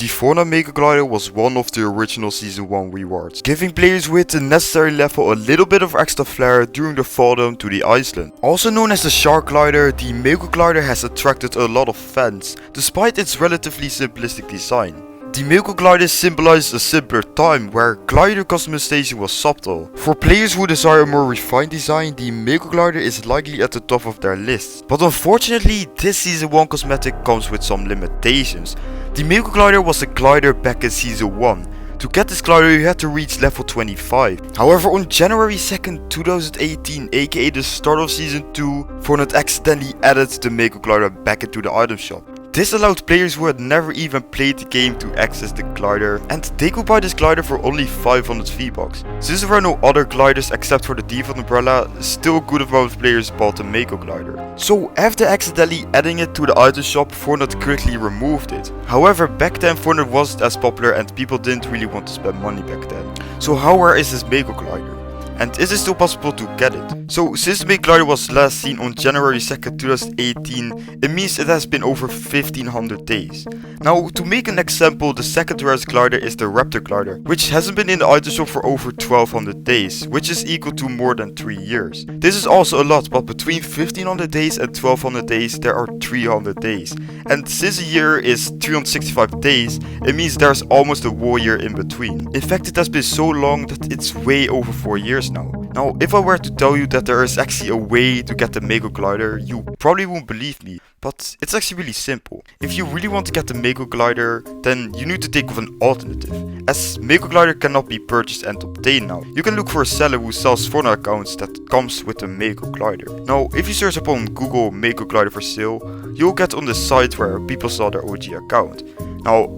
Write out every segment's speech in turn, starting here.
the Fortnite Mako glider was one of the original Season 1 rewards, giving players with the necessary level a little bit of extra flair during the fall down to the Iceland. Also known as the Shark glider, the Mako glider has attracted a lot of fans, despite its relatively simplistic design. The Mako glider symbolizes a simpler time where glider customization was subtle. For players who desire a more refined design, the Mako glider is likely at the top of their list. But unfortunately, this Season 1 cosmetic comes with some limitations. The Mako glider was a glider back in Season 1. To get this glider you had to reach level 25. However, on January 2nd, 2018, aka the start of Season 2, Fortnite accidentally added the Mako glider back into the item shop. This allowed players who had never even played the game to access the glider, and they could buy this glider for only 500 V-Bucks. Since there were no other gliders except for the default umbrella, still a good amount of players bought the Mako glider. So after accidentally adding it to the item shop, Fortnite quickly removed it. However, back then Fortnite wasn't as popular and people didn't really want to spend money back then. So how rare is this Mako glider? And is it still possible to get it? So since the Mako glider was last seen on January 2nd, 2018, it means it has been over 1500 days. Now, to make an example, the second rarest glider is the Raptor glider, which hasn't been in the item shop for over 1200 days, which is equal to more than 3 years. This is also a lot, but between 1500 days and 1200 days there are 300 days. And since a year is 365 days, it means there's almost a whole year in between. In fact, it has been so long that it's way over 4 years now. Now, if I were to tell you that there is actually a way to get the Mako glider, you probably won't believe me, but it's actually really simple. If you really want to get the Mako glider, then you need to think of an alternative. As Mako glider cannot be purchased and obtained now, you can look for a seller who sells Fortnite accounts that comes with the Mako glider. Now, if you search upon Google Mako glider for sale, you'll get on the site where people saw their OG account. Now,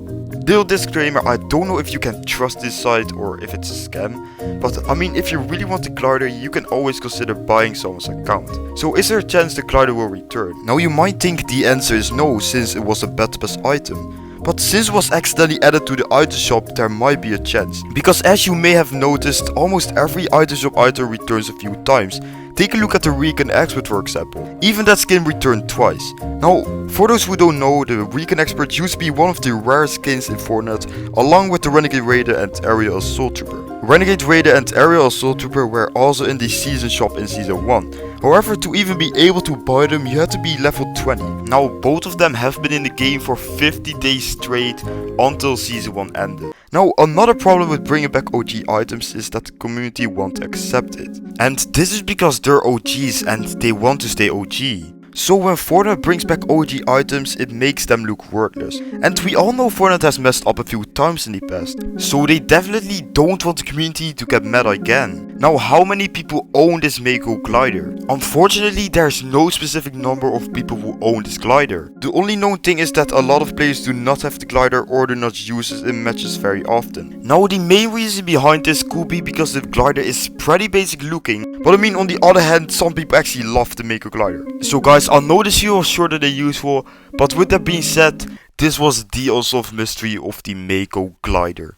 little disclaimer, I don't know if you can trust this site or if it's a scam, but I mean, if you really want the glider, you can always consider buying someone's account. So is there a chance the glider will return? Now you might think the answer is no, since it was a battle pass item. But since it was accidentally added to the item shop, there might be a chance. Because as you may have noticed, almost every item shop item returns a few times. Take a look at the Recon Expert for example. Even that skin returned twice. Now, for those who don't know, the Recon Expert used to be one of the rarest skins in Fortnite, along with the Renegade Raider and Aerial Assault Trooper. Renegade Raider and Aerial Assault Trooper were also in the season shop in Season 1. However, to even be able to buy them, you had to be level 20. Now, both of them have been in the game for 50 days straight until Season 1 ended. Now, another problem with bringing back OG items is that the community won't accept it. And this is because they're OGs and they want to stay OG. So when Fortnite brings back OG items, it makes them look worthless. And we all know Fortnite has messed up a few times in the past. So they definitely don't want the community to get mad again. Now, how many people own this Mako glider? Unfortunately, there's no specific number of people who own this glider. The only known thing is that a lot of players do not have the glider or do not use it in matches very often. Now, the main reason behind this could be because the glider is pretty basic looking. But I mean, on the other hand, some people actually love the Mako glider. So guys, I know this video was shorter than usual, but with that being said, this was the unsolved mystery of the Mako glider.